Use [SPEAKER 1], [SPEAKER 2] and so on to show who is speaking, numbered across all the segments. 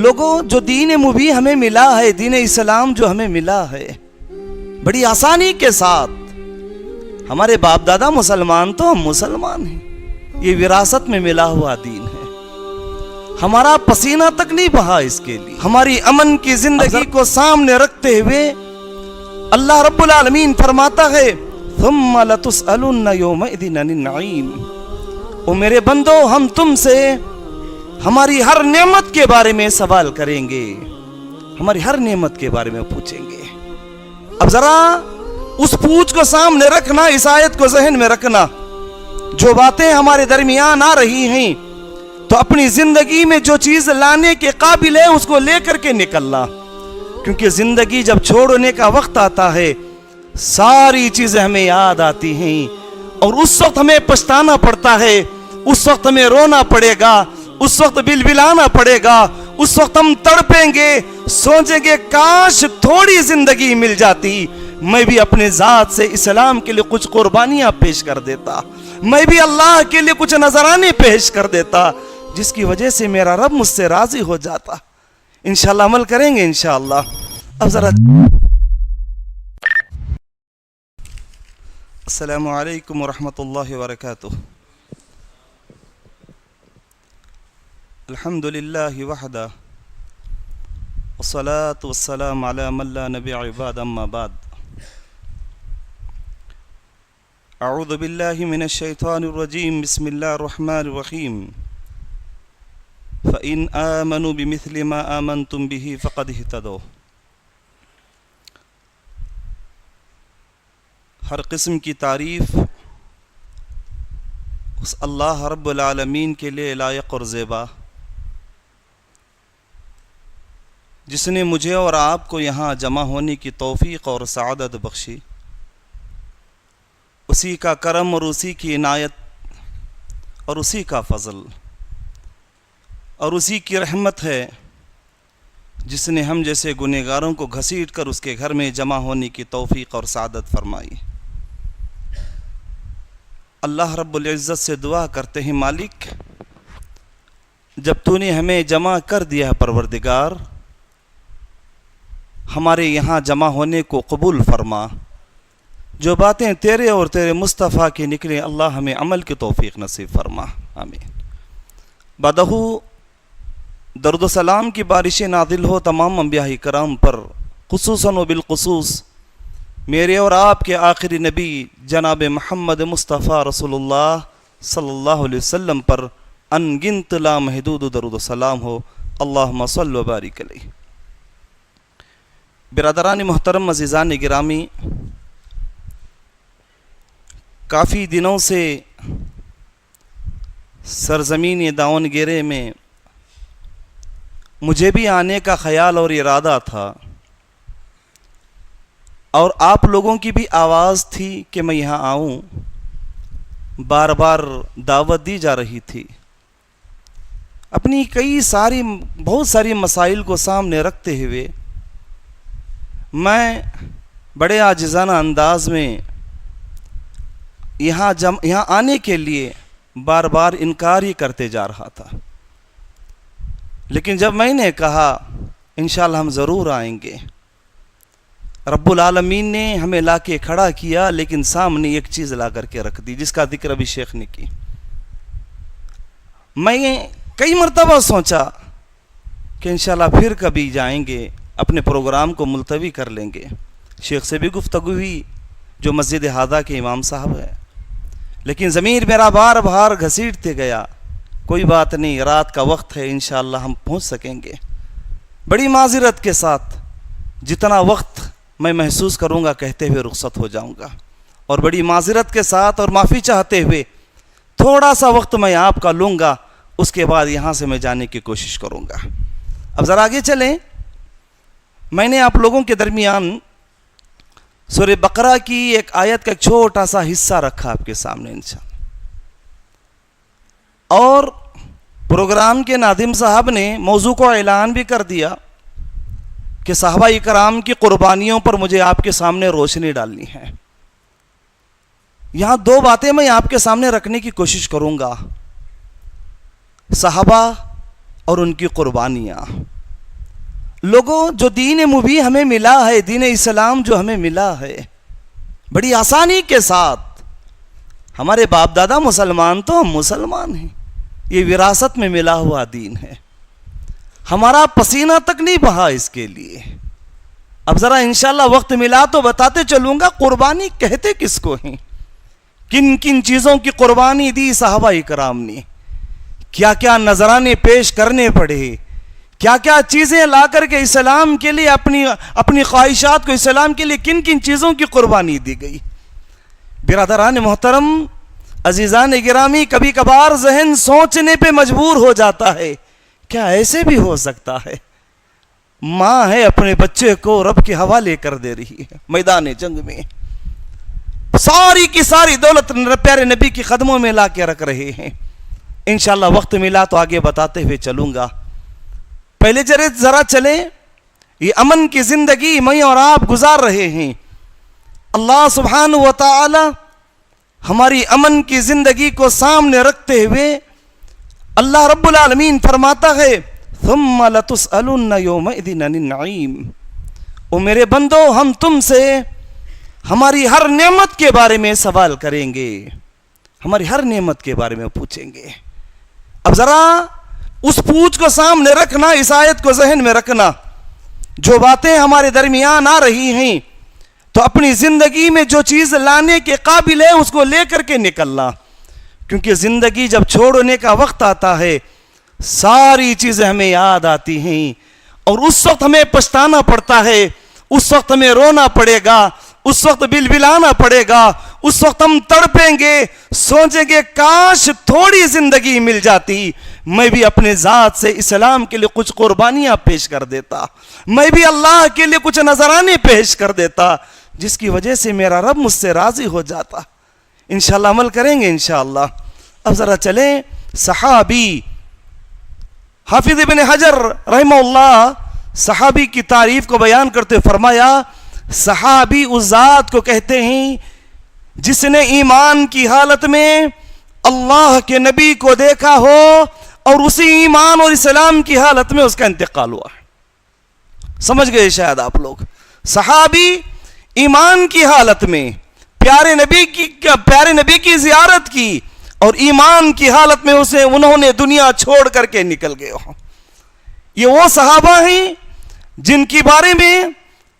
[SPEAKER 1] لوگوں جو دین مبین ہمیں ملا ہے، دین اسلام جو ہمیں ملا ہے، بڑی آسانی کے ساتھ، ہمارے باپ دادا مسلمان تو ہم مسلمان ہیں، یہ وراثت میں ملا ہوا دین ہے، ہمارا پسینہ تک نہیں بہا اس کے لیے۔ ہماری امن کی زندگی کو سامنے رکھتے ہوئے اللہ رب العالمین فرماتا ہے ثم لتسألن یومئذ عن النعیم، او میرے بندو ہم تم سے ہماری ہر نعمت کے بارے میں سوال کریں گے، ہماری ہر نعمت کے بارے میں پوچھیں گے۔ اب ذرا اس پوچھ کو سامنے رکھنا، اس آیت کو ذہن میں رکھنا، جو باتیں ہمارے درمیان آ رہی ہیں تو اپنی زندگی میں جو چیز لانے کے قابل ہے اس کو لے کر کے نکلنا، کیونکہ زندگی جب چھوڑنے کا وقت آتا ہے ساری چیزیں ہمیں یاد آتی ہیں، اور اس وقت ہمیں پچھتانا پڑتا ہے، اس وقت ہمیں رونا پڑے گا، اس وقت بلبلانا پڑے گا، اس وقت ہم تڑپیں گے، سوچیں گے کاش تھوڑی زندگی مل جاتی، میں بھی اپنے ذات سے اسلام کے لیے کچھ قربانیاں پیش کر دیتا، میں بھی اللہ کے لیے کچھ نذرانے پیش کر دیتا، جس کی وجہ سے میرا رب مجھ سے راضی ہو جاتا۔ انشاءاللہ عمل کریں گے انشاءاللہ۔ اب ذرا السلام علیکم ورحمۃ اللہ وبرکاتہ۔ الحمد للہ وحدہ والصلاة والسلام علی من لا نبی بعد، اما بعد۔ اعوذ باللہ من الشیطان الرجیم، بسم اللہ الرحمن الرحیم۔ فَإِنْ آمَنُوا بِمِثْلِ مَا آمَنْتُمْ بِهِ فَقَدْ اهْتَدَوْا۔ ہر قسم کی تعریف اس اللہ رب العالمین کے لیے لائق اور زیبا، جس نے مجھے اور آپ کو یہاں جمع ہونے کی توفیق اور سعادت بخشی، اسی کا کرم اور اسی کی عنایت اور اسی کا فضل اور اسی کی رحمت ہے، جس نے ہم جیسے گنہگاروں کو گھسیٹ کر اس کے گھر میں جمع ہونے کی توفیق اور سعادت فرمائی۔ اللہ رب العزت سے دعا کرتے ہیں مالک، جب تو نے ہمیں جمع کر دیا ہے پروردگار، ہمارے یہاں جمع ہونے کو قبول فرما، جو باتیں تیرے اور تیرے مصطفیٰ کی نکلیں اللہ ہمیں عمل کی توفیق نصیب فرما، آمین۔ بعدہ درد و سلام کی بارشیں نازل ہو تمام انبیاء کرام پر، خصوصاً و بالخصوص میرے اور آپ کے آخری نبی جناب محمد مصطفیٰ رسول اللہ صلی اللہ علیہ وسلم پر ان گنت لا محدود درود و سلام ہو، اللہم صل و بارک علیہ۔ برادران محترم، عزیزان گرامی، کافی دنوں سے سرزمین داون گیرے میں مجھے بھی آنے کا خیال اور ارادہ تھا، اور آپ لوگوں کی بھی آواز تھی کہ میں یہاں آؤں، بار بار دعوت دی جا رہی تھی۔ اپنی بہت ساری مسائل کو سامنے رکھتے ہوئے میں بڑے عاجزانہ انداز میں یہاں آنے کے لیے بار بار انکار ہی کرتے جا رہا تھا، لیکن جب میں نے کہا انشاءاللہ ہم ضرور آئیں گے، رب العالمین نے ہمیں لا کے کھڑا کیا، لیکن سامنے ایک چیز لا کر کے رکھ دی جس کا ذکر ابھی شیخ نے کی۔ میں کئی مرتبہ سوچا کہ انشاءاللہ پھر کبھی جائیں گے، اپنے پروگرام کو ملتوی کر لیں گے، شیخ سے بھی گفتگو ہوئی جو مسجد ہادہ کے امام صاحب ہے، لیکن ضمیر میرا بار بار گھسیٹتے گیا، کوئی بات نہیں، رات کا وقت ہے، انشاءاللہ ہم پہنچ سکیں گے۔ بڑی معذرت کے ساتھ جتنا وقت میں محسوس کروں گا کہتے ہوئے رخصت ہو جاؤں گا، اور بڑی معذرت کے ساتھ اور معافی چاہتے ہوئے تھوڑا سا وقت میں آپ کا لوں گا، اس کے بعد یہاں سے میں جانے کی کوشش کروں گا۔ اب ذرا آگے چلیں۔ میں نے آپ لوگوں کے درمیان سورہ بقرہ کی ایک آیت کا ایک چھوٹا سا حصہ رکھا آپ کے سامنے انشاءاللہ، اور پروگرام کے ناظم صاحب نے موضوع کو اعلان بھی کر دیا کہ صحابہ کرام کی قربانیوں پر مجھے آپ کے سامنے روشنی ڈالنی ہے۔ یہاں دو باتیں میں آپ کے سامنے رکھنے کی کوشش کروں گا، صحابہ اور ان کی قربانیاں۔ لوگوں جو دین مبین ہمیں ملا ہے، دین اسلام جو ہمیں ملا ہے، بڑی آسانی کے ساتھ، ہمارے باپ دادا مسلمان تو ہم مسلمان ہیں، یہ وراثت میں ملا ہوا دین ہے، ہمارا پسینہ تک نہیں بہا اس کے لیے۔ اب ذرا انشاءاللہ وقت ملا تو بتاتے چلوں گا قربانی کہتے کس کو ہیں، کن کن چیزوں کی قربانی دی صحابہ کرام نے، کیا کیا نذرانے پیش کرنے پڑے، کیا کیا چیزیں لا کر کے اسلام کے لیے اپنی خواہشات کو اسلام کے لیے کن کن چیزوں کی قربانی دی گئی۔ برادران محترم، عزیزان گرامی، کبھی کبھار ذہن سوچنے پہ مجبور ہو جاتا ہے، کیا ایسے بھی ہو سکتا ہے؟ ماں ہے اپنے بچے کو رب کے حوالے کر دے رہی ہے میدان جنگ میں، ساری کی ساری دولت پیارے نبی کی قدموں میں لا کے رکھ رہے ہیں۔ انشاءاللہ وقت ملا تو آگے بتاتے ہوئے چلوں گا۔ پہلے ذرا چلیں، یہ امن کی زندگی میں اور آپ گزار رہے ہیں، اللہ سبحانہ و تعالی ہماری امن کی زندگی کو سامنے رکھتے ہوئے اللہ رب العالمین فرماتا ہے ثم لتسألن یومئذ عن النعیم، او میرے بندو ہم تم سے ہماری ہر نعمت کے بارے میں سوال کریں گے، ہماری ہر نعمت کے بارے میں پوچھیں گے۔ اب ذرا اس پوچھ کو سامنے رکھنا، اس آیت کو ذہن میں رکھنا، جو باتیں ہمارے درمیان آ رہی ہیں تو اپنی زندگی میں جو چیز لانے کے قابل ہے اس کو لے کر کے نکلنا، کیونکہ زندگی جب چھوڑنے کا وقت آتا ہے ساری چیزیں ہمیں یاد آتی ہیں، اور اس وقت ہمیں پچھتانا پڑتا ہے، اس وقت ہمیں رونا پڑے گا، اس وقت بلبلانا پڑے گا، اس وقت ہم تڑپیں گے، سوچیں گے کاش تھوڑی زندگی مل جاتی، میں بھی اپنے ذات سے اسلام کے لیے کچھ قربانیاں پیش کر دیتا، میں بھی اللہ کے لیے کچھ نذرانے پیش کر دیتا، جس کی وجہ سے میرا رب مجھ سے راضی ہو جاتا۔ انشاءاللہ عمل کریں گے انشاءاللہ۔ اب ذرا چلیں، صحابی حافظ ابن حجر رحمہ اللہ صحابی کی تعریف کو بیان کرتے فرمایا، صحابی اس ذات کو کہتے ہیں جس نے ایمان کی حالت میں اللہ کے نبی کو دیکھا ہو اور اسی ایمان اور اسلام کی حالت میں اس کا انتقال ہوا۔ سمجھ گئے شاید آپ لوگ، صحابی ایمان کی حالت میں پیارے نبی کی زیارت کی اور ایمان کی حالت میں انہوں نے دنیا چھوڑ کر کے نکل گئے ہو۔ یہ وہ صحابہ ہیں جن کی بارے میں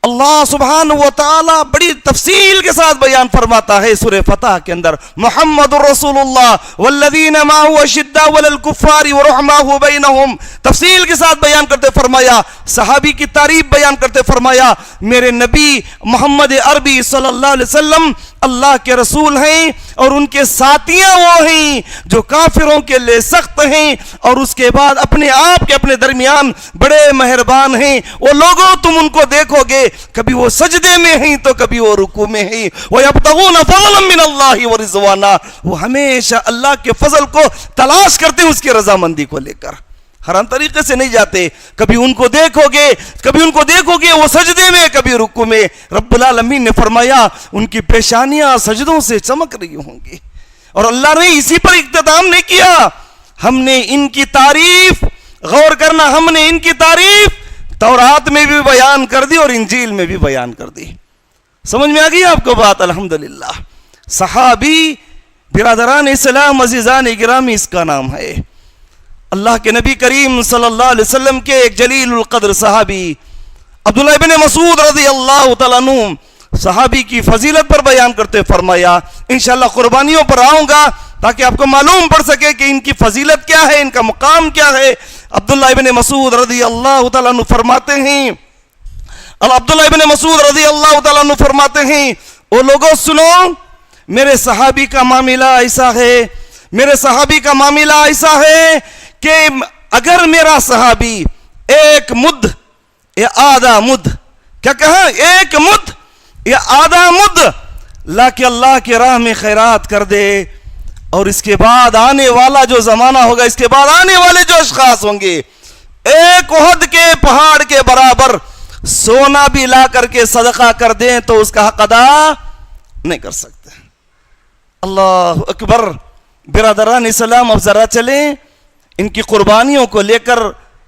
[SPEAKER 1] اللہ سبحانہ و تعالی بڑی تفصیل کے ساتھ بیان فرماتا ہے سورہ فتح کے اندر، محمد رسول اللہ والذین معه اشداء علی الکفار ورحماء بینہم، تفصیل کے ساتھ بیان کرتے فرمایا، صحابی کی تعریف بیان کرتے فرمایا میرے نبی محمد عربی صلی اللہ علیہ وسلم اللہ کے رسول ہیں اور ان کے ساتھیاں وہ ہیں جو کافروں کے لئے سخت ہیں، اور اس کے بعد اپنے آپ کے اپنے درمیان بڑے مہربان ہیں۔ وہ لوگوں تم ان کو دیکھو گے کبھی وہ سجدے میں ہیں تو کبھی وہ رکوع میں ہیں، وَيَبْتَغُونَ فَضْلًا مِّنَ اللَّهِ وَرِضْوَانًا، وہ ہمیشہ اللہ کے فضل کو تلاش کرتے ہیں، اس کی رضامندی کو لے کر حرام طریقے سے نہیں جاتے۔ کبھی ان کو دیکھو گے وہ سجدے میں کبھی رکوع میں۔ رب العالمین نے فرمایا ان کی پیشانیاں سجدوں سے چمک رہی ہوں گی، اور اللہ نے اسی پر اختتام نہیں کیا، ہم نے ان کی تعریف، غور کرنا، ہم نے ان کی تعریف تورات میں بھی بیان کر دی اور انجیل میں بھی بیان کر دی۔ سمجھ میں آ گئی آپ کو بات؟ الحمدللہ۔ صحابی برادران اسلام عزیزان گرامی اس کا نام ہے۔ اللہ کے نبی کریم صلی اللہ علیہ وسلم کے ایک جلیل القدر صحابی عبداللہ ابن مسعود رضی اللہ تعالیٰ عنہ صحابی کی فضیلت پر بیان کرتے فرمایا، انشاءاللہ قربانیوں پر آؤں گا تاکہ آپ کو معلوم پڑ سکے کہ ان کی فضیلت کیا ہے، ان کا مقام کیا ہے۔ عبداللہ ابن مسعود رضی اللہ تعالیٰ عنہ فرماتے ہیں، عبداللہ ابن مسعود رضی اللہ تعالیٰ عنہ فرماتے ہیں، او لوگوں سنو، میرے صحابی کا معاملہ ایسا ہے، میرے صحابی کا معاملہ ایسا ہے کہ اگر میرا صحابی ایک مد یا آدھا مد، کیا کہا؟ ایک مد یا آدھا مد لا کے اللہ کے راہ میں خیرات کر دے، اور اس کے بعد آنے والا جو زمانہ ہوگا، اس کے بعد آنے والے جو اشخاص ہوں گے، ایک احد کے پہاڑ کے برابر سونا بھی لا کر کے صدقہ کر دیں تو اس کا حق ادا نہیں کر سکتے۔ اللہ اکبر۔ برادران اسلام، اب ذرا چلیں ان کی قربانیوں کو لے کر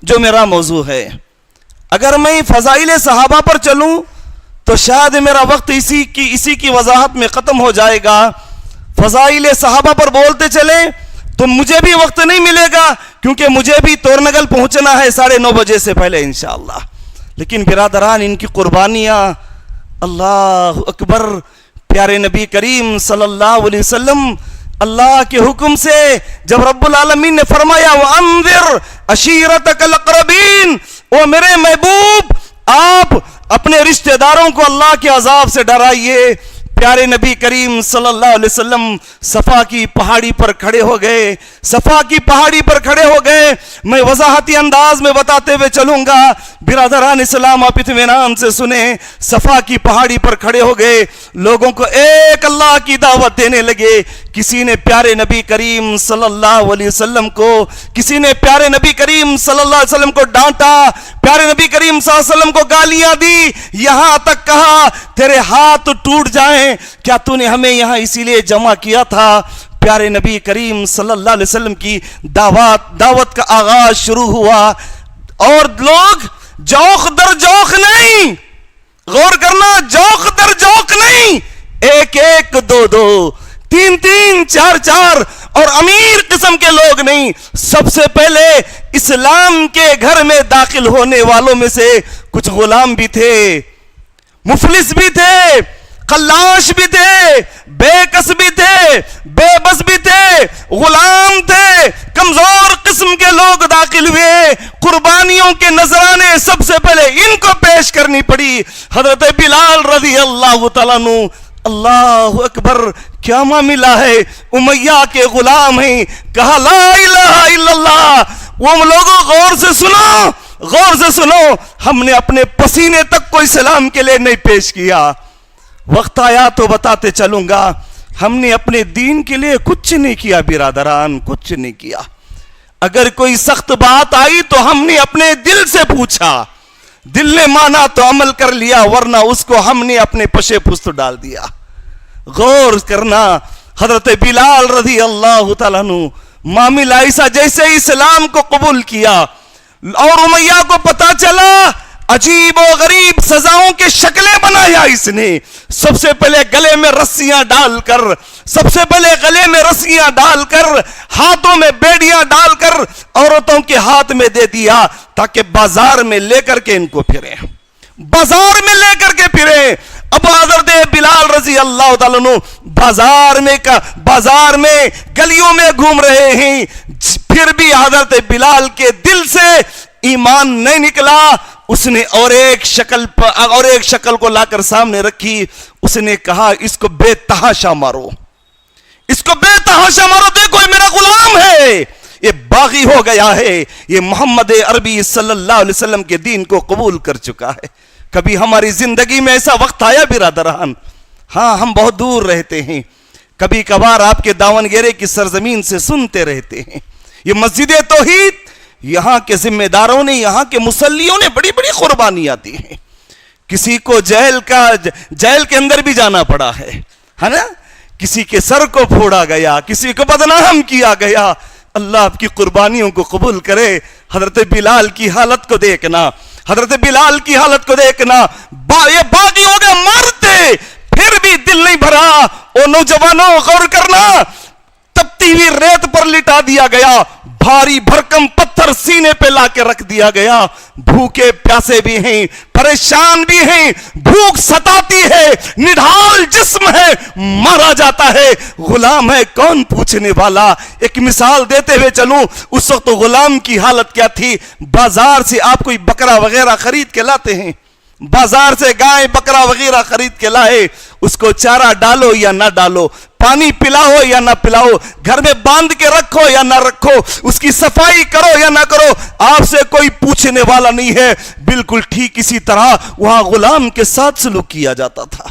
[SPEAKER 1] جو میرا موضوع ہے۔ اگر میں فضائل صحابہ پر چلوں تو شاید میرا وقت اسی کی وضاحت میں ختم ہو جائے گا. فضائل صحابہ پر بولتے چلیں تو مجھے بھی وقت نہیں ملے گا, کیونکہ مجھے بھی تورنگل پہنچنا ہے 9:30 بجے سے پہلے انشاءاللہ. لیکن برادران, ان کی قربانیاں, اللہ اکبر, پیارے نبی کریم صلی اللہ علیہ وسلم اللہ کے حکم سے جب رب العالمین نے فرمایا وَأَنذِرْ عَشِيرَتَكَ الْأَقْرَبِينَ, او میرے محبوب آپ اپنے رشتہ داروں کو اللہ کے عذاب سے ڈرائیے. پیارے نبی کریم صلی اللہ علیہ وسلم صفا کی پہاڑی پر کھڑے ہو گئے, صفا کی پہاڑی پر کھڑے ہو گئے. میں وضاحتی انداز میں بتاتے ہوئے چلوں گا, برادران اسلام آپ اطمینان سے سنیں. صفا کی پہاڑی پر کھڑے ہو گئے, لوگوں کو ایک اللہ کی دعوت دینے لگے. کسی نے پیارے نبی کریم صلی اللہ علیہ وسلم کو, کسی نے پیارے نبی کریم صلی اللہ علیہ وسلم کو ڈانٹا, پیارے نبی کریم صلی اللہ علیہ وسلم کو گالیاں دی, یہاں تک کہا تیرے ہاتھ ٹوٹ جائیں, کیا تو نے ہمیں یہاں اسی لیے جمع کیا تھا. پیارے نبی کریم صلی اللہ علیہ وسلم کی دعوت کا آغاز شروع ہوا, اور لوگ جوق در جوق نہیں, غور کرنا, جوق در جوق نہیں, 1-1, 2-2, 3-3, 4-4 اور امیر قسم کے لوگ نہیں. سب سے پہلے اسلام کے گھر میں داخل ہونے والوں میں سے کچھ غلام بھی تھے, مفلس بھی تھے, خلاش بھی تھے, بے کس بھی تھے, بے بس بھی تھے, غلام تھے, کمزور قسم کے لوگ داخل ہوئے. قربانیوں کے نذرانے سب سے پہلے ان کو پیش کرنی پڑی. حضرت بلال رضی اللہ تعالیٰ عنہ, اللہ اکبر, کیا معاملہ ہے, امیہ کے غلام ہیں, کہا لا الہ الا اللہ. وہ لوگوں غور سے سنو, غور سے سنو, ہم نے اپنے پسینے تک کو اسلام کے لیے نہیں پیش کیا. وقت آیا تو بتاتے چلوں گا, ہم نے اپنے دین کے لیے کچھ نہیں کیا برادران, کچھ نہیں کیا. اگر کوئی سخت بات آئی تو ہم نے اپنے دل سے پوچھا, دل نے مانا تو عمل کر لیا, ورنہ اس کو ہم نے اپنے پشے پست ڈال دیا. غور کرنا, حضرت بلال رضی اللہ تعالیٰ عنہ معاملہ ایسا جیسے اسلام کو قبول کیا, اور امیہ کو پتا چلا عجیب و غریب سزاؤں کے شکلیں بنایا اس نے. سب سے پہلے گلے میں رسیاں ڈال کر, سب سے پہلے گلے میں رسیاں ڈال کر, ہاتھوں میں بیڑیاں ڈال کر عورتوں کے ہاتھ میں دے دیا, تاکہ بازار میں لے کر کے ان کو پھریں, بازار میں لے کر کے پھریں. اب حضرت بلال رضی اللہ تعالیٰ عنہ بازار میں گلیوں میں گھوم رہے ہیں, پھر بھی حضرت بلال کے دل سے ایمان نہیں نکلا. اس نے اور ایک شکل کو لا کر سامنے رکھی. اس نے کہا اس کو بے تحاشا مارو, اس کو بے تحاشا مارو, دیکھو یہ میرا غلام ہے, یہ باغی ہو گیا ہے, یہ محمد عربی صلی اللہ علیہ وسلم کے دین کو قبول کر چکا ہے. کبھی ہماری زندگی میں ایسا وقت آیا برادران, ہاں ہم بہت دور رہتے ہیں, کبھی کبھار آپ کے داونگیرے کی سرزمین سے سنتے رہتے ہیں, یہ مسجد توحید, یہاں کے ذمہ داروں نے, یہاں کے مصلیوں نے بڑی بڑی قربانیاں دی ہیں. کسی کو جیل کے اندر بھی جانا پڑا ہے نا, کسی کے سر کو پھوڑا گیا, کسی کو بدنام کیا گیا. اللہ آپ کی قربانیوں کو قبول کرے. حضرت بلال کی حالت کو دیکھنا, حضرت بلال کی حالت کو دیکھنا, یہ باغی ہو گئے, مارتے پھر بھی دل نہیں بھرا. او نوجوانوں غور کرنا, تپتی ہوئی ریت پر لٹا دیا گیا, بھاری بھرکم پتھر سینے پہ لا کے رکھ دیا گیا. بھوکے پیاسے بھی ہیں, پریشان بھی ہیں, بھوک ستاتی ہے, نڈھال جسم ہے, مارا جاتا ہے. غلام ہے, کون پوچھنے والا. ایک مثال دیتے ہوئے چلوں, اس وقت غلام کی حالت کیا تھی. بازار سے آپ کوئی بکرا وغیرہ خرید کے لاتے ہیں, بازار سے گائے بکرا وغیرہ خرید کے لائے, اس کو چارہ ڈالو یا نہ ڈالو, پانی پلاؤ یا نہ پلاؤ, گھر میں باندھ کے رکھو یا نہ رکھو, اس کی صفائی کرو یا نہ کرو, آپ سے کوئی پوچھنے والا نہیں ہے. بالکل ٹھیک اسی طرح وہاں غلام کے ساتھ سلوک کیا جاتا تھا.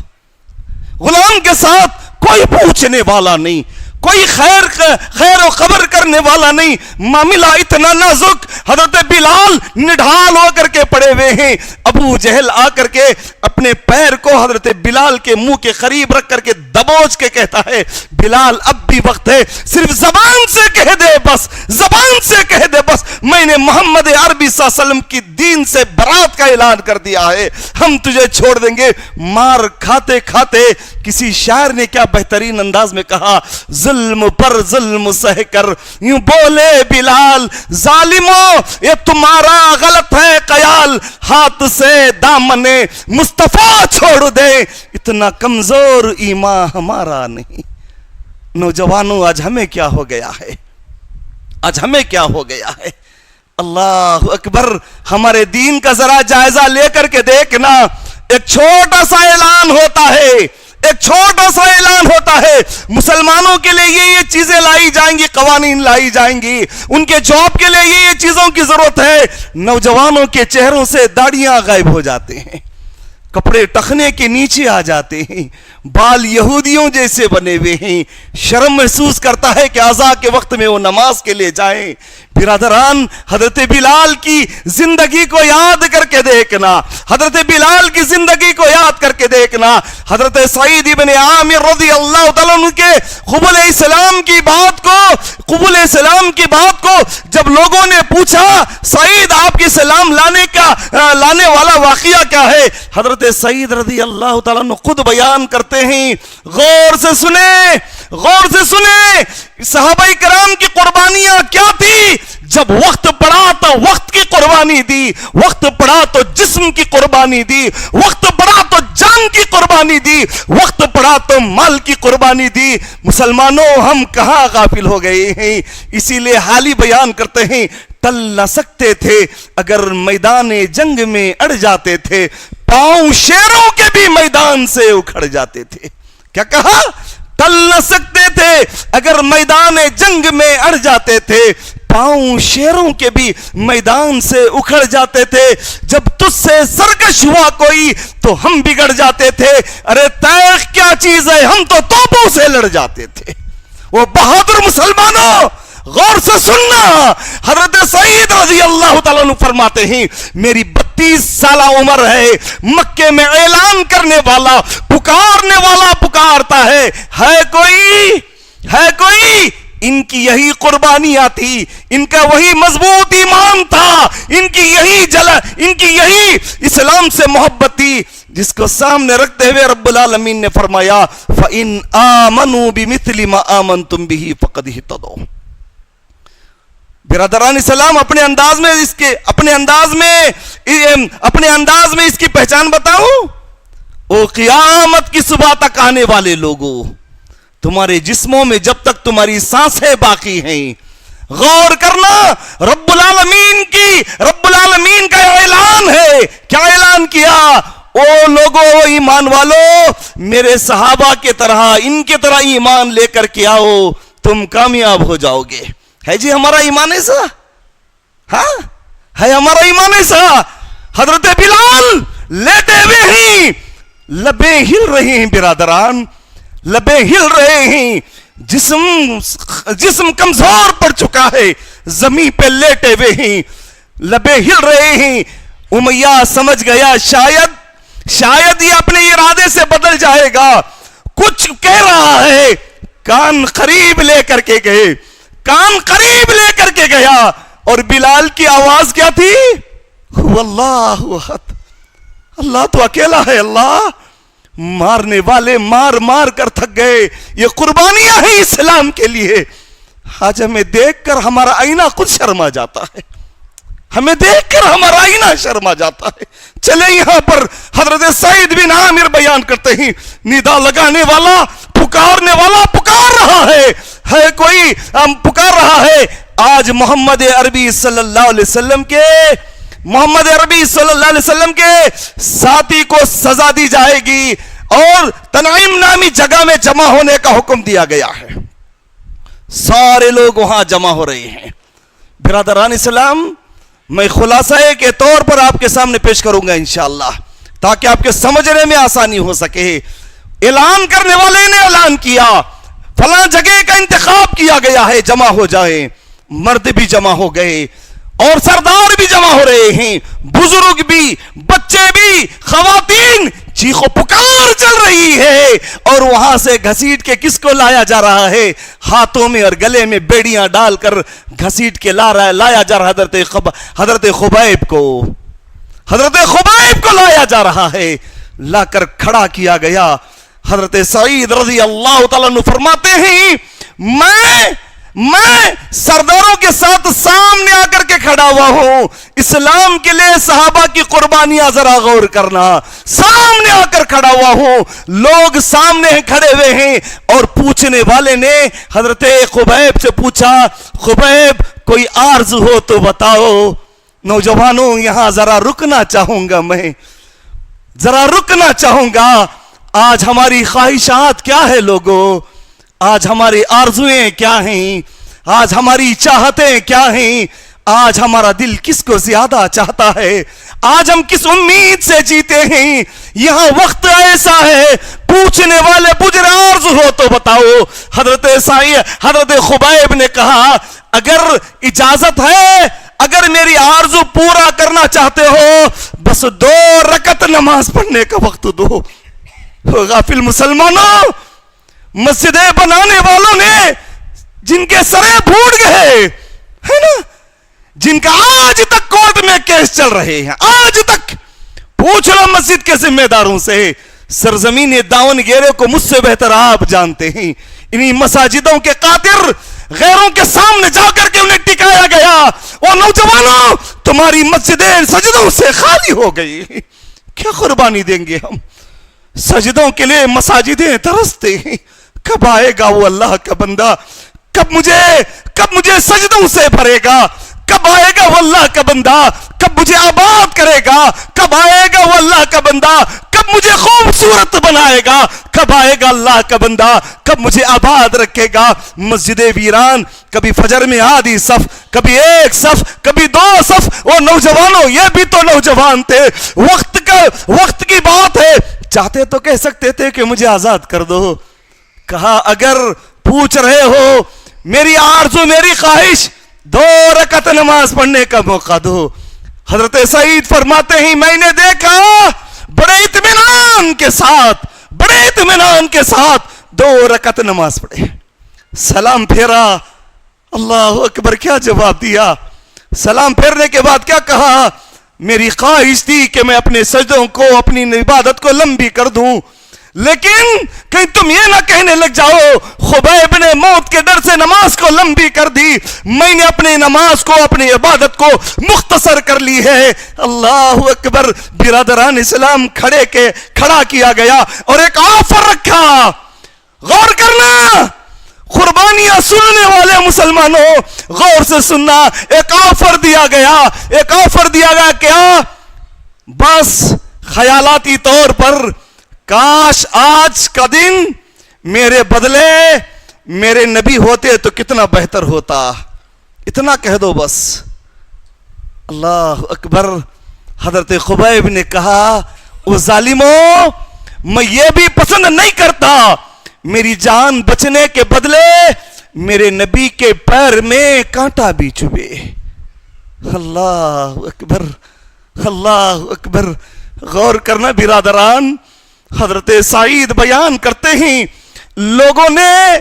[SPEAKER 1] غلام کے ساتھ کوئی پوچھنے والا نہیں, کوئی خیر و خبر کرنے والا نہیں. معاملہ اتنا نازک, حضرت بلال نڈھال ہو کر کے پڑے ہوئے ہیں. ابو جہل آ کر کے اپنی اپنے پیر کو حضرت بلال کے منہ کے قریب رکھ کر کے دبوچ کے کہتا ہے بلال اب بھی وقت ہے, صرف زبان سے کہہ دے بس, زبان سے کہہ دے بس, میں نے محمد عربی صلی اللہ علیہ وسلم کی دین سے برات کا اعلان کر دیا ہے, ہم تجھے چھوڑ دیں گے. مار کھاتے کھاتے کسی شاعر نے کیا بہترین انداز میں کہا, ظلم پر ظلم سہ کر یوں بولے بلال, ظالموں یہ تمہارا غلط ہے خیال, ہاتھ سے دامن مصطفیٰ چھوڑ دے, اتنا کمزور ایمان ہمارا نہیں. نوجوانوں آج ہمیں کیا ہو گیا ہے, آج ہمیں کیا ہو گیا ہے. اللہ اکبر, ہمارے دین کا ذرا جائزہ لے کر کے دیکھنا. ایک چھوٹا سا اعلان ہوتا ہے, ایک چھوٹا سا اعلان ہوتا ہے, مسلمانوں کے لیے یہ چیزیں لائی جائیں گی, قوانین لائی جائیں گی, ان کے جاب کے لیے یہ چیزوں کی ضرورت ہے. نوجوانوں کے چہروں سے داڑیاں غائب ہو جاتے ہیں, کپڑے ٹخنے کے نیچے آ جاتے ہیں, بال یہودیوں جیسے بنے ہوئے ہیں. شرم محسوس کرتا ہے کہ عزا کے وقت میں وہ نماز کے لیے جائیں. برادران, حضرت بلال کی زندگی کو یاد کر کے دیکھنا, حضرت بلال کی زندگی کو یاد کر کے دیکھنا. حضرت سعید ابن عامر رضی اللہ تعالیٰ عنہ کے قبول اسلام کی بات کو, قبول اسلام کی بات کو جب لوگوں نے پوچھا سعید آپ کی اسلام لانے والا واقعہ کیا ہے, حضرت سعید رضی اللہ تعالیٰ عنہ خود بیان کرتے ہیں. غور سے سنیں, غور سے سنیں, صحابہ کرام کی قربانیاں کیا تھی. جب وقت پڑا تو وقت کی قربانی دی, وقت پڑا تو جسم کی قربانی دی, وقت پڑا تو جان کی قربانی دی, وقت پڑا تو مال کی قربانی دی. مسلمانوں ہم کہاں غافل ہو گئے ہیں. اسی لیے حالی بیان کرتے ہیں, ٹل نہ سکتے تھے اگر میدان جنگ میں اڑ جاتے تھے, پاؤں شیروں کے بھی میدان سے اکھڑ جاتے تھے. کیا کہا, ٹل نہ سکتے تھے اگر میدان جنگ میں اڑ جاتے تھے, پاؤں شیروں کے بھی میدان سے اکھڑ جاتے تھے. جب تجھ سے سرکش ہوا کوئی تو ہم بگڑ جاتے تھے. ارے تیغ کیا چیز ہے, ہم تو توپوں سے لڑ جاتے تھے. وہ بہادر مسلمانوں غور سے سننا, حضرت سعید رضی اللہ تعالیٰ عنہ فرماتے ہیں میری 32 سالہ عمر ہے, مکے میں اعلان کرنے والا, پکارنے والا پکارتا ہے کوئی, ہے کوئی. ان کی یہی قربانیاں تھی, ان کا وہی مضبوط ایمان تھا, ان کی یہی اسلام سے محبت تھی, جس کو سامنے رکھتے ہوئے رب العالمین نے فرمایا فَإِنْ آمَنُوا بِمِثْلِ مَا آمَنْتُمْ بِهِ فَقَدْ اهْتَدَوْا. برادران اسلام, اپنے انداز میں اس کی پہچان بتاؤں. او قیامت کی صبح تک آنے والے لوگوں, تمہارے جسموں میں جب تک تمہاری سانسیں باقی ہیں, غور کرنا, رب العالمین کا اعلان ہے. کیا اعلان کیا, او لوگو ایمان والو, میرے صحابہ کے طرح, ان کے طرح ایمان لے کر کے آؤ, تم کامیاب ہو جاؤ گے. ہے جی ہمارا ایمان ایسا, ہاں ہے ہمارا ایمان ایسا. حضرت بلال لیٹے ہوئے ہیں, لبیں ہل رہی ہیں برادران, لبیں ہل رہے ہیں, جسم کمزور پڑ چکا ہے, زمین پہ لیٹے ہوئے ہیں, لبیں ہل رہے ہیں. امیہ سمجھ گیا شاید یہ اپنے ارادے سے بدل جائے گا, کچھ کہہ رہا ہے. کان قریب لے کر کے گئے, کان قریب لے کر کے گیا, اور بلال کی آواز کیا تھی, واللہ احد, اللہ تو اکیلا ہے. اللہ, مارنے والے مار کر تھک گئے. یہ قربانیاں ہیں اسلام کے لیے. آج ہمیں دیکھ کر ہمارا آئینہ خود شرما جاتا ہے, ہمیں دیکھ کر ہمارا آئینہ شرما جاتا ہے. چلے یہاں پر حضرت سعید بن عامر بیان کرتے ہیں, ندا لگانے والا, پکارنے والا پکار رہا ہے کوئی پکار رہا ہے. آج محمد عربی صلی اللہ علیہ وسلم کے ساتھی کو سزا دی جائے گی, اور تنعیم نامی جگہ میں جمع ہونے کا حکم دیا گیا ہے. سارے لوگ وہاں جمع ہو رہے ہیں. برادران اسلام, میں خلاصہ کے طور پر آپ کے سامنے پیش کروں گا انشاءاللہ, تاکہ آپ کے سمجھنے میں آسانی ہو سکے. اعلان کرنے والے نے اعلان کیا, فلاں جگہ کا انتخاب کیا گیا ہے, جمع ہو جائیں. مرد بھی جمع ہو گئے, اور سردار بھی جمع ہو رہے ہیں, بزرگ بھی, بچے بھی, خواتین, چیخ و پکار چل رہی ہے، اور وہاں سے گھسیٹ کے کس کو لایا جا رہا ہے؟ ہاتھوں میں اور گلے میں بیڑیاں ڈال کر گھسیٹ کے لایا جا رہا حضرت خبیب کو لایا جا رہا ہے، لا کر کھڑا کیا گیا۔ حضرت سعید رضی اللہ تعالیٰ عنہ فرماتے ہیں میں سرداروں کے ساتھ سامنے آ کر کے کھڑا ہوا ہوں۔ اسلام کے لیے صحابہ کی قربانیاں ذرا غور کرنا، سامنے آ کر کھڑا ہوا ہوں، لوگ سامنے کھڑے ہوئے ہیں، اور پوچھنے والے نے حضرت خبیب سے پوچھا، خبیب کوئی عرض ہو تو بتاؤ۔ نوجوانوں یہاں ذرا رکنا چاہوں گا، میں ذرا رکنا چاہوں گا۔ آج ہماری خواہشات کیا ہے لوگوں؟ آج ہماری آرزویں کیا ہیں؟ آج ہماری چاہتیں کیا ہیں؟ آج ہمارا دل کس کو زیادہ چاہتا ہے؟ آج ہم کس امید سے جیتے ہیں؟ یہاں وقت ایسا ہے، پوچھنے والے بجر عرض ہو تو بتاؤ۔ حضرت خبیب نے کہا اگر اجازت ہے، اگر میری آرزو پورا کرنا چاہتے ہو، بس 2 رکعت نماز پڑھنے کا وقت دو۔ غافل مسلمانوں، مسجدیں بنانے والوں نے جن کے سرے پھوٹ گئے ہے نا، جن کا آج تک کورٹ میں کیس چل رہے ہیں، آج تک پوچھ لو مسجد کے ذمہ داروں سے، سرزمین داون گیرے کو مجھ سے بہتر آپ جانتے ہیں۔ انہی مساجدوں کے قاطر غیروں کے سامنے جا کر کے انہیں ٹکایا گیا۔ اور نوجوانوں، تمہاری مسجدیں سجدوں سے خالی ہو گئی، کیا قربانی دیں گے ہم؟ سجدوں کے لیے مساجدیں ترستے ہیں، کب آئے گا وہ اللہ کا بندہ؟ کب مجھے سجدوں سے بھرے گا؟ کب آئے گا وہ اللہ کا بندہ؟ کب مجھے آباد کرے گا؟ کب آئے گا وہ اللہ کا بندہ؟ کب مجھے خوبصورت بنائے گا؟ کب آئے گا اللہ کا بندہ؟ کب مجھے آباد رکھے گا؟ مسجد ویران، کبھی فجر میں آدھی صف، کبھی 1 صف، کبھی 2 صف۔ اور نوجوانوں، یہ بھی تو نوجوان تھے، وقت کی بات ہے، چاہتے تو کہہ سکتے تھے کہ مجھے آزاد کر دو۔ کہا اگر پوچھ رہے ہو میری آرزو، میری خواہش، 2 رکعت نماز پڑھنے کا موقع دو۔ حضرت سعید فرماتے ہیں میں نے دیکھا بڑے اطمینان کے ساتھ 2 رکعت نماز پڑھے، سلام پھیرا، اللہ اکبر، کیا جواب دیا؟ سلام پھیرنے کے بعد کیا کہا؟ میری خواہش تھی کہ میں اپنے سجدوں کو، اپنی عبادت کو لمبی کر دوں، لیکن کہیں تم یہ نہ کہنے لگ جاؤ خبیب نے موت کے ڈر سے نماز کو لمبی کر دی، میں نے اپنی نماز کو، اپنی عبادت کو مختصر کر لی ہے۔ اللہ اکبر، برادران اسلام کھڑا کیا گیا اور ایک آفر رکھا، غور کرنا، قربانیاں سننے والے مسلمانوں غور سے سننا، ایک آفر دیا گیا کیا؟ بس خیالاتی طور پر کاش آج کا دن میرے بدلے میرے نبی ہوتے تو کتنا بہتر ہوتا، اتنا کہہ دو بس۔ اللہ اکبر، حضرت خبیب نے کہا او ظالموں، میں یہ بھی پسند نہیں کرتا میری جان بچنے کے بدلے میرے نبی کے پیر میں کانٹا بھی چبھے۔ اللہ اکبر، اللہ اکبر، غور کرنا برادران۔ حضرت سعید بیان کرتے ہیں لوگوں نے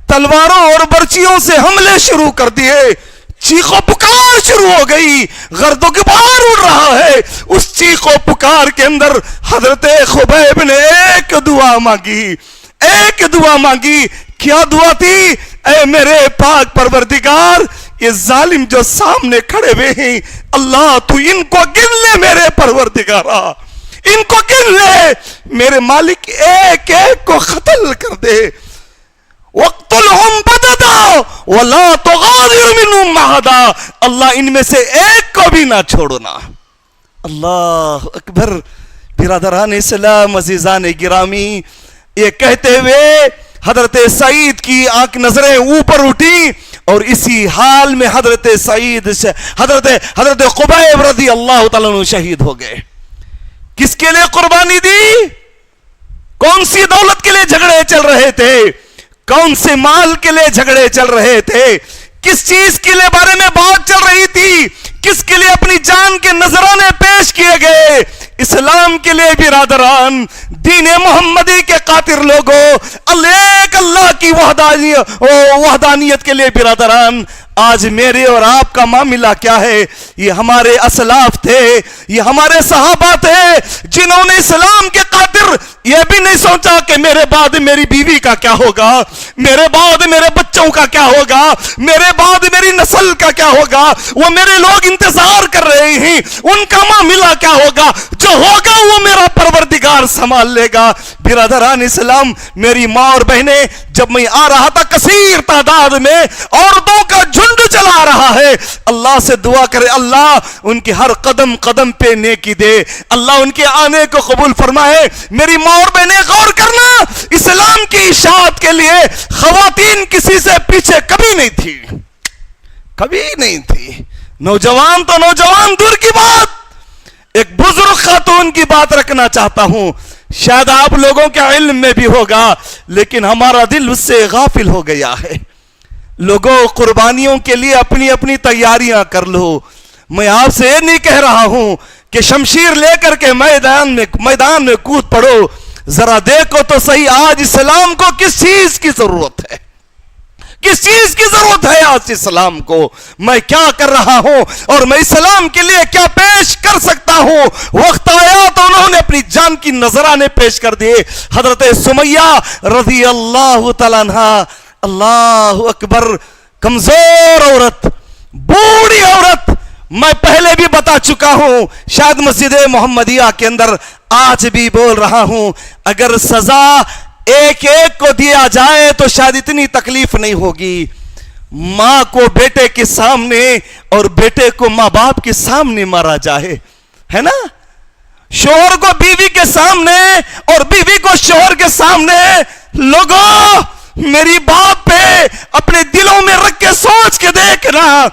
[SPEAKER 1] تلواروں اور برچیوں سے حملے شروع کر دیے، چیخ و پکار شروع ہو گئی، گرد و غبار اڑ رہا ہے۔ اس چیخ و پکار کے اندر حضرت خبیب نے ایک دعا مانگی۔ کیا دعا تھی؟ اے میرے پاک پروردگار، یہ ظالم جو سامنے کھڑے ہوئے ہیں، اللہ تو ان کو گن لے میرے پروردگارا، ان کو گن لے میرے مالک، ایک ایک کو قتل کر دے، وَاقْتُلْهُمْ بَدَدًا وَلَا تُغَادِرْ مِنْهُمْ أَحَدًا، اللہ ان میں سے ایک کو بھی نہ چھوڑنا۔ اللہ اکبر، برادران اسلام، عزیزان گرامی، یہ کہتے ہوئے حضرت سعید کی آنکھ نظریں اوپر اٹھی، اور اسی حال میں حضرت خبیب رضی اللہ تعالیٰ عنہ شہید ہو گئے۔ کس کے لیے قربانی دی؟ کون سی دولت کے لیے جھگڑے چل رہے تھے؟ کون سے مال کے لیے جھگڑے چل رہے تھے؟ کس چیز کے لیے بارے میں بات چل رہی تھی؟ کس کے لیے اپنی جان کے نذرانے پیش کیے گئے؟ اسلام کے لیے برادران، دین محمدی کے قاطر لوگوں، ایک اللہ کی وحدانیت کے لیے برادران، آج میرے اور آپ کا معاملہ کیا ہے؟ یہ ہمارے اسلاف تھے، یہ ہمارے صحابہ تھے جنہوں نے اسلام کے خاطر یہ بھی نہیں سوچا کہ میرے بعد میری بیوی کا کیا ہوگا، میرے بعد میرے بچوں کا کیا ہوگا، میرے بعد میری نسل کا کیا ہوگا، وہ میرے لوگ انتظار کر رہے ہیں، ان کا معاملہ کیا ہوگا، جو ہوگا وہ میرا پروردگار سنبھال لے گا۔ برادران اسلام، میری ماں اور بہنیں، جب میں آ رہا تھا کثیر تعداد میں عورتوں کا جھنڈ چلا رہا ہے، اللہ سے دعا کرے اللہ ان کے ہر قدم قدم پہ نیکی دے، اللہ ان کے آنے کو قبول فرمائے۔ میری ماں اور بہنیں غور کرنا، اسلام کی اشاعت کے لیے خواتین کسی سے پیچھے کبھی نہیں تھی، کبھی نہیں تھی۔ نوجوان تو نوجوان دور کی بات، ایک بزرگ خاتون کی بات رکھنا چاہتا ہوں، شاید آپ لوگوں کے علم میں بھی ہوگا لیکن ہمارا دل اس سے غافل ہو گیا ہے۔ لوگوں، قربانیوں کے لیے اپنی اپنی تیاریاں کر لو۔ میں آپ سے یہ نہیں کہہ رہا ہوں کہ شمشیر لے کر کے میدان میں کود پڑو، ذرا دیکھو تو صحیح آج اسلام کو کس چیز کی ضرورت ہے، کس چیز کی ضرورت ہے آج اسلام کو، میں کیا کر رہا ہوں اور میں اسلام کے لیے کیا پیش کر سکتا ہوں۔ وقت آیا تو انہوں نے اپنی جان کی نذرانے پیش کر دیے۔ حضرت سمیہ رضی اللہ تعالیٰ عنہا، اللہ اکبر، کمزور عورت، بوڑھی عورت، میں پہلے بھی بتا چکا ہوں، شاید مسجد محمدیہ کے اندر آج بھی بول رہا ہوں، اگر سزا ایک ایک کو دیا جائے تو شاید اتنی تکلیف نہیں ہوگی۔ ماں کو بیٹے کے سامنے اور بیٹے کو ماں باپ کے سامنے مارا جائے، ہے نا، شوہر کو بیوی کے سامنے اور بیوی کو شوہر کے سامنے، لوگوں میری بات پہ اپنے دلوں میں رکھ کے سوچ کے دیکھنا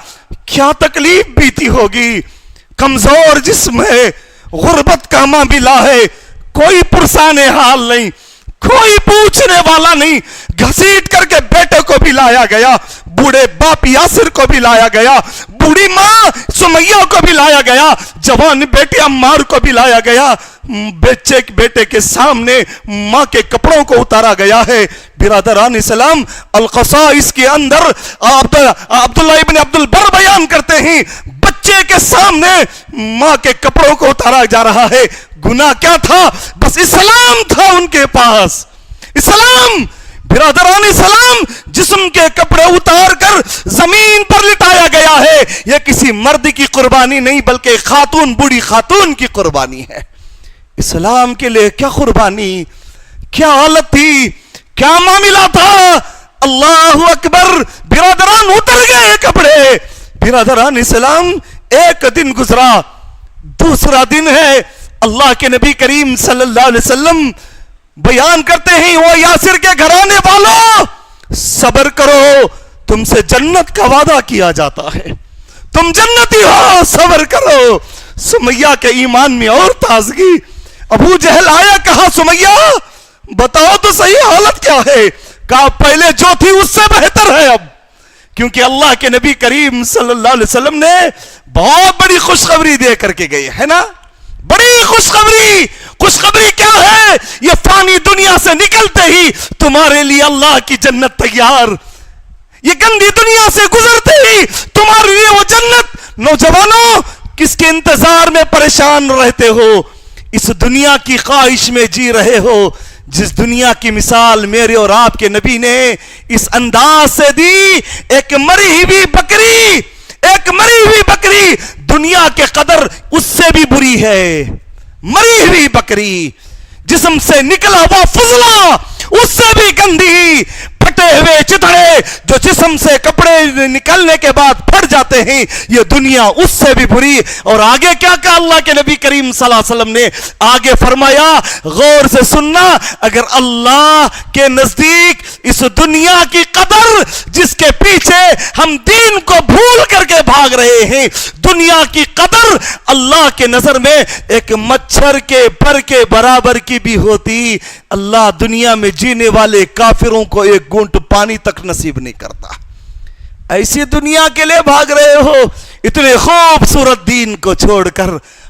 [SPEAKER 1] کیا تکلیف بیتی ہوگی۔ کمزور جسم ہے، غربت کا معاملہ ہے، کوئی پرسان حال نہیں، کوئی پوچھنے والا نہیں، گھسیٹ کر کے بیٹے کو بھی لایا گیا، بوڑھے باپ یاسر کو بھی لایا گیا، بوڑھی ماں سمیہ کو بھی لایا گیا، جوان بیٹے عمار کو بھی لایا گیا، بیٹے کے سامنے ماں کے کپڑوں کو اتارا گیا ہے۔ برادران اسلام، القصائص کے اندر عبداللہ ابن عبد البر بیان کرتے ہیں، بچے کے سامنے ماں کے کپڑوں کو اتارا جا رہا ہے۔ گناہ کیا تھا؟ بس اسلام تھا ان کے پاس، اسلام۔ برادران اسلام، جسم کے کپڑے اتار کر زمین پر لٹایا گیا ہے، یہ کسی مرد کی قربانی نہیں بلکہ خاتون، بوڑھی خاتون کی قربانی ہے۔ اسلام کے لیے کیا قربانی، کیا حالت تھی، کیا معاملہ تھا، اللہ اکبر۔ برادران اتر گئے کپڑے۔ برادران اسلام، ایک دن گزرا، دوسرا دن ہے، اللہ کے نبی کریم صلی اللہ علیہ وسلم بیان کرتے ہیں، وہ یاسر کے گھرانے والوں، صبر کرو، تم سے جنت کا وعدہ کیا جاتا ہے، تم جنتی ہو، صبر کرو۔ سمیہ کے ایمان میں اور تازگی۔ ابو جہل آیا، کہا سمیہ بتاؤ تو صحیح حالت کیا ہے؟ کہا پہلے جو تھی اس سے بہتر ہے اب، کیونکہ اللہ کے نبی کریم صلی اللہ علیہ وسلم نے بہت بڑی خوشخبری دے کر کے گئے، ہے نا، بڑی خوشخبری۔ خوشخبری کیا ہے؟ یہ فانی دنیا سے نکلتے ہی تمہارے لیے اللہ کی جنت تیار، یہ گندی دنیا سے گزرتے ہی تمہارے لیے وہ جنت۔ نوجوانوں، کس کے انتظار میں پریشان رہتے ہو؟ اس دنیا کی خواہش میں جی رہے ہو جس دنیا کی مثال میرے اور آپ کے نبی نے اس انداز سے دی۔ ایک مری ہوئی بکری، ایک مری ہوئی بکری دنیا کے قدر اس سے بھی بری ہے۔ مری ہوئی بکری، جسم سے نکلا ہوا فضلہ اس سے بھی گندی، پھٹے ہوئے چتڑے جو جسم سے کپڑے نکلنے کے بعد پھٹ جاتے ہیں، یہ دنیا اس سے بھی بری۔ اور آگے کیا کہا اللہ کے نبی کریم صلی اللہ علیہ وسلم نے؟ آگے فرمایا، غور سے سننا، اگر اللہ کے نزدیک اس دنیا کی قدر جس کے پیچھے ہم دین کو بھول کر کے بھاگ رہے ہیں، دنیا کی قدر اللہ کے نظر میں ایک مچھر کے پر کے برابر کی بھی ہوتی، اللہ دنیا میں جینے والے کافروں کو ایک گھونٹ پانی تک نصیب نہیں کرتا۔ ایسی دنیا کے لیے بھاگ رہے ہو، اتنے خوبصورت دین کو چھوڑ کر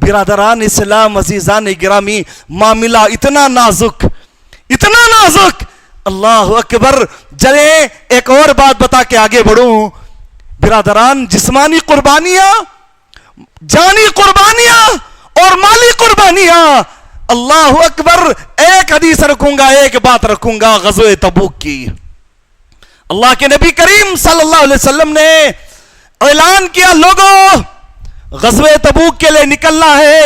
[SPEAKER 1] برادران اسلام عزیزان گرامی، معاملہ اتنا نازک، اتنا نازک، اللہ اکبر۔ چلیں ایک اور بات بتا کے آگے بڑھوں برادران، جسمانی قربانیاں، جانی قربانیاں اور مالی قربانیاں، اللہ اکبر۔ ایک حدیث رکھوں گا، ایک بات رکھوں گا غزوہ تبوک کی۔ اللہ کے نبی کریم صلی اللہ علیہ وسلم نے اعلان کیا، لوگوں غزوہ تبوک کے لیے نکلنا ہے،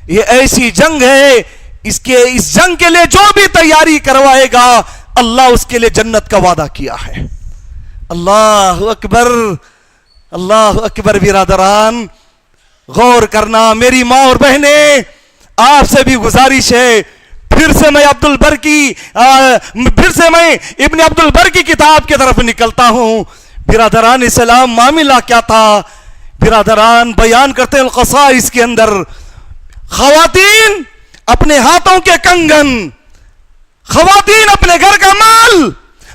[SPEAKER 1] یہ ایسی جنگ ہے، اس جنگ کے لیے جو بھی تیاری کروائے گا اللہ اس کے لیے جنت کا وعدہ کیا ہے۔ اللہ اکبر، اللہ اکبر۔ برادران غور کرنا، میری ماں اور بہنیں، آپ سے بھی گزارش ہے، پھر سے میں ابن عبد البر کی کتاب کی طرف نکلتا ہوں۔ برادران اسلام معاملہ کیا تھا؟ برادران بیان کرتے ہیں القصائص کے اندر، خواتین اپنے ہاتھوں کے کنگن، خواتین اپنے گھر کا مال،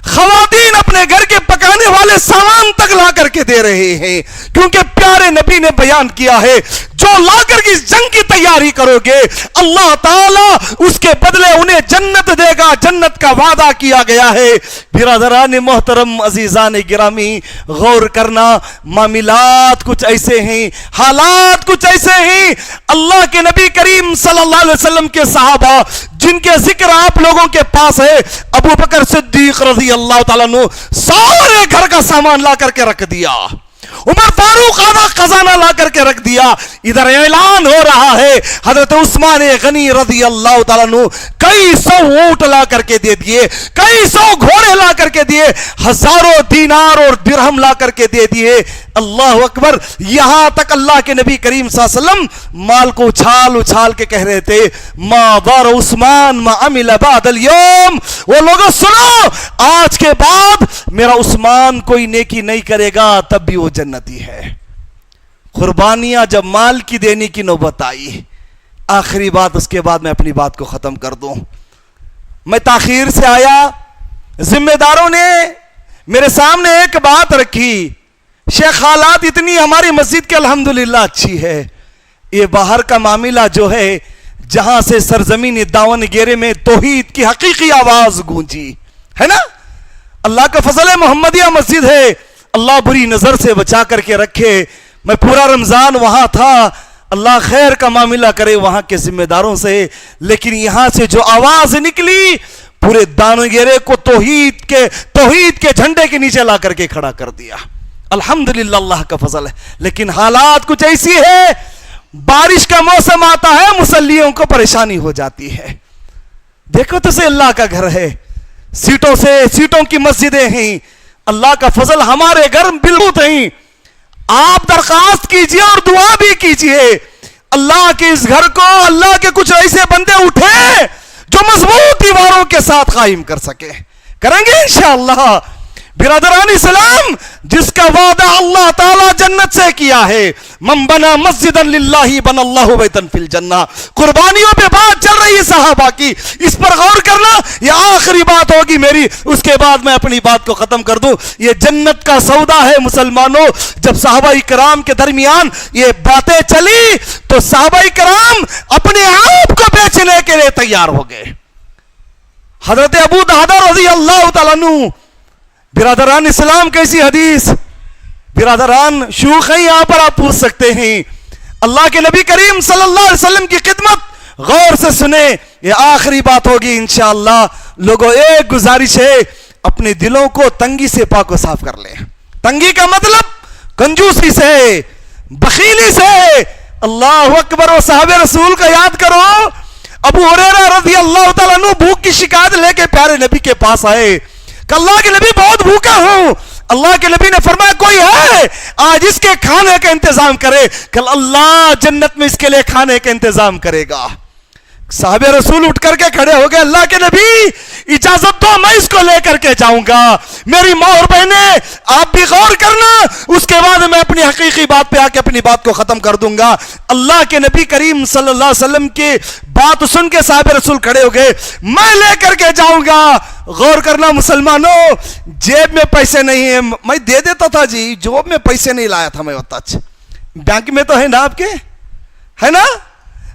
[SPEAKER 1] خواتین اپنے گھر کے پکانے والے سامان تک لا کر کے دے رہے ہیں، کیونکہ پیارے نبی نے بیان کیا ہے جو لا کر کے اس جنگ کی تیاری کرو گے اللہ تعالیٰ اس کے بدلے انہیں جنت دے گا، جنت کا وعدہ کیا گیا ہے۔ برادران محترم عزیزان گرامی غور کرنا، معاملات کچھ ایسے ہیں، حالات کچھ ایسے ہیں، اللہ کے نبی کریم صلی اللہ علیہ وسلم کے صحابہ جن کے ذکر آپ لوگوں کے پاس ہے، ابو بکر صدیق رضی اللہ تعالیٰ عنہ سارے گھر کا سامان لا کر کے رکھ دیا، عمر فاروق آدھا خزانہ لا کر کے رکھ دیا۔ ادھر اعلان ہو رہا ہے حضرت عثمان غنی رضی اللہ تعالیٰ عنہ کئی سو اونٹ لا کر کے دے دیے، کئی سو گھوڑے لا کر کے دیے، ہزاروں دینار اور درہم لا کر کے دے دیے۔ اللہ اکبر۔ یہاں تک اللہ کے نبی کریم صلی اللہ علیہ وسلم مال کو اچھال اچھال کے کہہ رہے تھے ما ضر عثمان ما عمل بعد اليوم، وہ لوگوں سنو آج کے بعد میرا عثمان کوئی نیکی نہیں کرے گا تب بھی وہ جنتی ہے۔ قربانیاں جب مال کی دینے کی نوبت آئی، آخری بات اس کے بعد میں اپنی بات کو ختم کر دوں۔ میں تاخیر سے آیا، ذمہ داروں نے میرے سامنے ایک بات رکھی، شیخ حالات اتنی ہماری مسجد کے الحمدللہ اچھی ہے، یہ باہر کا معاملہ جو ہے جہاں سے سرزمین داون گیرے میں توحید کی حقیقی آواز گونجی ہے نا، اللہ کا فضل ہے، محمدیہ مسجد ہے، اللہ بری نظر سے بچا کر کے رکھے۔ میں پورا رمضان وہاں تھا، اللہ خیر کا معاملہ کرے وہاں کے ذمہ داروں سے، لیکن یہاں سے جو آواز نکلی پورے دانگیرے کو توحید کے جھنڈے کے نیچے لا کر کے کھڑا کر دیا۔ الحمدللہ اللہ کا فضل ہے، لیکن حالات کچھ ایسی ہے، بارش کا موسم آتا ہے مصلیوں کو پریشانی ہو جاتی ہے۔ دیکھو تو سے اللہ کا گھر ہے، سیٹوں کی مسجدیں ہیں، اللہ کا فضل ہمارے گھر بالکل ہیں۔ آپ درخواست کیجئے اور دعا بھی کیجئے اللہ کے اس گھر کو اللہ کے کچھ ایسے بندے اٹھے جو مضبوط دیواروں کے ساتھ قائم کر سکے، کریں گے انشاءاللہ۔ برادران اسلام، جس کا وعدہ اللہ تعالیٰ جنت سے کیا ہے، من بنا مسجدا للہ بنا اللہ بیتا فی الجنہ، قربانیوں پہ بات چل رہی ہے صحابہ کی، اس پر غور کرنا، یہ آخری بات ہوگی میری، اس کے بعد میں اپنی بات کو ختم کر دوں۔ یہ جنت کا سودا ہے مسلمانوں۔ جب صحابہ کرام کے درمیان یہ باتیں چلی تو صحابہ کرام اپنے آپ کو بیچنے کے لیے تیار ہو گئے۔ حضرت ابو درداء رضی اللہ تعالیٰ عنہ، برادران اسلام کیسی حدیث، برادران شوخ ہیں یہاں پر آپ پوچھ سکتے ہیں، اللہ کے نبی کریم صلی اللہ علیہ وسلم کی خدمت غور سے سنیں، یہ آخری بات ہوگی انشاءاللہ۔ لوگوں ایک گزارش ہے، اپنے دلوں کو تنگی سے پاک و صاف کر لیں۔ تنگی کا مطلب کنجوسی سے، بخیلی سے۔ اللہ اکبر۔ و صحابہ رسول کا یاد کرو، ابو ہریرہ رضی اللہ تعالیٰ عنہ بھوک کی شکایت لے کے پیارے نبی کے پاس آئے کہ اللہ کے نبی بہت بھوکا ہوں۔ اللہ کے نبی نے فرمایا کوئی ہے آج اس کے کھانے کا انتظام کرے، کل اللہ جنت میں اس کے لیے کھانے کا انتظام کرے گا۔ صحابہ رسول اٹھ کر کے کھڑے ہو گئے، اللہ کے نبی اجازت دو میں اس کو لے کر کے جاؤں گا۔ میری ماں اور بہنیں آپ بھی غور کرنا، اس کے بعد میں اپنی حقیقی بات پہ آ کے اپنی بات کو ختم کر دوں گا۔ اللہ کے نبی کریم صلی اللہ علیہ وسلم کی بات سن کے صحابہ رسول کھڑے ہو گئے، میں لے کر کے جاؤں گا۔ غور کرنا مسلمانوں، جیب میں پیسے نہیں ہیں، میں دے دیتا تھا جی، جیب میں پیسے نہیں لایا تھا میں، بینک میں تو ہے نا آپ کے، ہے نا،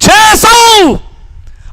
[SPEAKER 1] 600।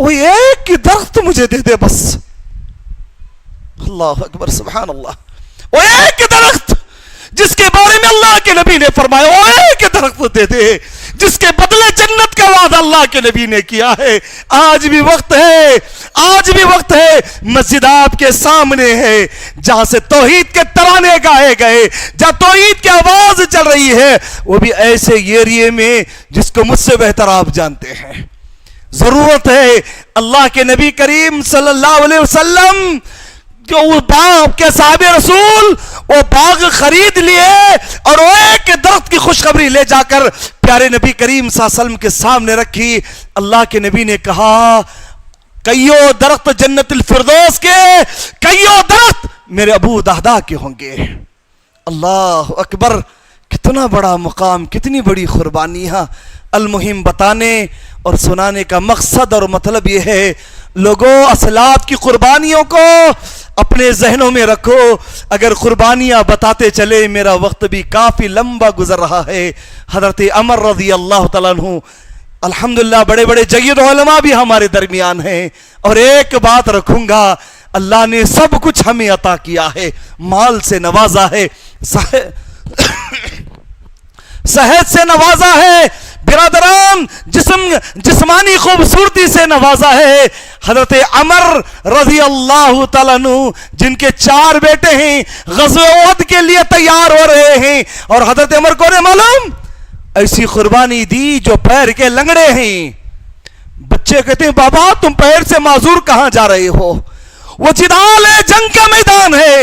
[SPEAKER 1] وہ ایک ہی درخت مجھے دے دے بس. اللہ اکبر سبحان اللہ. وہ ایک درخت جس کے بارے میں اللہ کے نبی نے فرمایا, وہ ایک درخت دے دے جس کے بدلے جنت کا وعدہ اللہ کے نبی نے کیا ہے. آج بھی وقت ہے, آج بھی وقت ہے. مسجد آپ کے سامنے ہے جہاں سے توحید کے ترانے گائے گئے, جہاں توحید کی آواز چل رہی ہے, وہ بھی ایسے ایریے میں جس کو مجھ سے بہتر آپ جانتے ہیں. ضرورت ہے اللہ کے نبی کریم صلی اللہ علیہ وسلم جو وہ باغ کے صحابہ رسول وہ باغ خرید لیے اور وہ ایک درخت کی خوشخبری لے جا کر پیارے نبی کریم صلی اللہ علیہ وسلم کے سامنے رکھی. اللہ کے نبی نے کہا کئیوں درخت جنت الفردوس کے, کئیوں درخت میرے ابو دہدا کے ہوں گے. اللہ اکبر, کتنا بڑا مقام, کتنی بڑی قربانیاں. المہم بتانے اور سنانے کا مقصد اور مطلب یہ ہے, لوگوں اسلاف کی قربانیوں کو اپنے ذہنوں میں رکھو. اگر قربانیاں بتاتے چلے, میرا وقت بھی کافی لمبا گزر رہا ہے. حضرت عمر رضی اللہ تعالیٰ عنہ الحمدللہ بڑے بڑے جید علماء بھی ہمارے درمیان ہیں, اور ایک بات رکھوں گا, اللہ نے سب کچھ ہمیں عطا کیا ہے, مال سے نوازا ہے, صحت سے نوازا ہے, برادران جسمانی خوبصورتی سے نوازا ہے. حضرت عمر رضی اللہ تعالیٰ عنہ جن کے 4 بیٹے ہیں غزوہ احد کے لیے تیار ہو رہے ہیں, اور حضرت عمر کو نے معلوم ایسی قربانی دی جو پیر کے لنگڑے ہیں. بچے کہتے ہیں بابا تم پیر سے معذور کہاں جا رہے ہو؟ وہ جدال ہے, جنگ کا میدان ہے,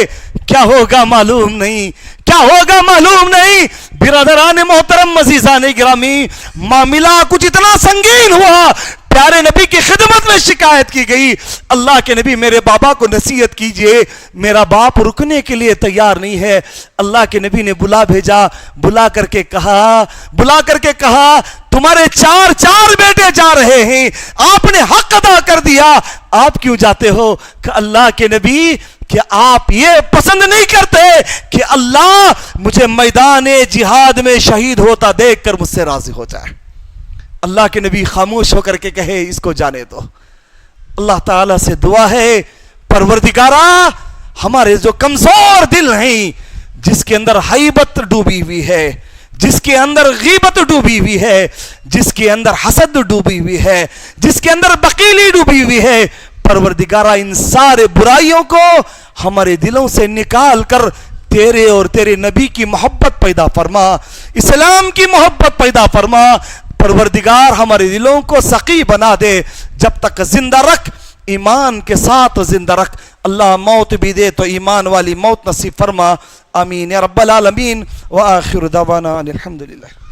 [SPEAKER 1] کیا ہوگا معلوم نہیں, کیا ہوگا معلوم نہیں. برادران محترم عزیزان گرامی, معاملہ کچھ اتنا سنگین ہوا, پیارے نبی کی خدمت میں شکایت کی گئی. اللہ کے نبی میرے بابا کو نصیحت کیجئے, میرا باپ رکنے کے لیے تیار نہیں ہے. اللہ کے نبی نے بلا بھیجا, بلا کر کے کہا تمہارے 4 بیٹے جا رہے ہیں, آپ نے حق ادا کر دیا, آپ کیوں جاتے ہو؟ کہ اللہ کے نبی کہ آپ یہ پسند نہیں کرتے کہ اللہ مجھے میدان جہاد میں شہید ہوتا دیکھ کر مجھ سے راضی ہو جائے. اللہ کے نبی خاموش ہو کر کے کہے اس کو جانے دو. اللہ تعالیٰ سے دعا ہے پروردگارا ہمارے جو کمزور دل ہیں, جس کے اندر حیبت ڈوبی ہوئی ہے, جس کے اندر غیبت ڈوبی ہوئی ہے, جس کے اندر حسد ڈوبی ہوئی ہے, جس کے اندر بخیلی ڈوبی ہوئی ہے, پروردگارہ ان سارے برائیوں کو ہمارے دلوں سے نکال کر تیرے اور تیرے نبی کی محبت پیدا فرما, اسلام کی محبت پیدا فرما. پروردگار ہمارے دلوں کو سقی بنا دے, جب تک زندہ رکھ, ایمان کے ساتھ زندہ رکھ. اللہ موت بھی دے تو ایمان والی موت نصیب فرما. آمین یا رب العالمین. وآخر دعوانا الحمدللہ.